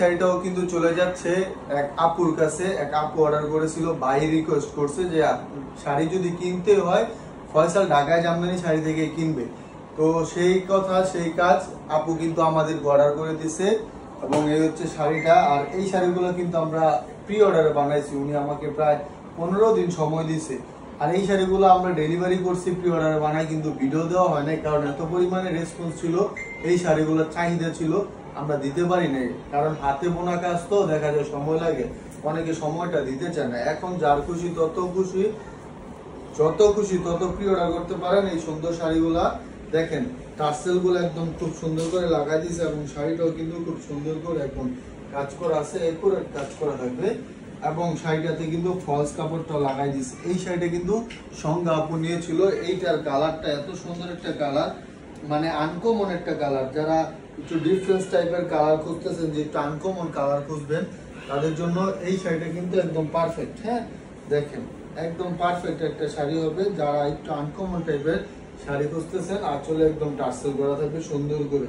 শাড়িটাও কিন্তু চলে যাচ্ছে এক আপুর কাছে। এক আপু অর্ডার করেছিল, ভাই রিকোয়েস্ট করছে যে শাড়ি যদি কিনতে হয় ফয়সাল ঢাকায় জামদানি শাড়ি থেকে কিনবে। তো সেই কথা সেই কাজ আপু কিন্তু আমাদের অর্ডার করে দিছে এবং এই হচ্ছে শাড়িটা। আর এই শাড়িগুলো কিন্তু আমরা প্রি অর্ডারে বানাইছি, উনি আমাকে প্রায় 15 দিন সময় দিছে। আর এই শাড়িগুলো আমরা ডেলিভারি করছি প্রি অর্ডারে বানাই, কিন্তু ভিডিও দেওয়া হয় নাই কারণ এত পরিমাণে রেসপন্স ছিল, এই শাড়িগুলোর চাহিদা ছিল, আমরা দিতে পারি নাই। কারণ হাতে বোনা কাজ তো দেখা যায় সময় লাগে, অনেকে সময়টা দিতে চায় না। এখন যার খুশি তত খুশি, যত খুশি তত প্রি অর্ডার করতে পারেন। এই সুন্দর শাড়িগুলা দেখেন, টার্সেল গুলো একদম খুব সুন্দর করে লাগাই দিয়েছে এবং শাড়িটাও কিন্তু খুব সুন্দর করে এখন কাজ করা আছে, একুরেট কাজ করা থাকবে। এবং শাড়িটাতে কিন্তু ফলস কাপড়টা লাগাই দিয়েছে। এই শাড়িটা কিন্তু সঙ্গে আপু নিয়েছিল। এইটার কালারটা এত সুন্দর একটা কালার, মানে আনকমন একটা কালার। যারা একটু ডিফারেন্স টাইপের কালার খুঁজতেছেন, যে একটু আনকমন কালার খুঁজবেন, তাদের জন্য এই শাড়িটা কিন্তু একদম পারফেক্ট। হ্যাঁ দেখেন, একদম পারফেক্ট একটা শাড়ি হবে। যারা একটু আনকমন টাইপের শাড়ি খুঁজতেছেন, আঁচলে একদম টার্সেল করা থাকবে সুন্দর করে।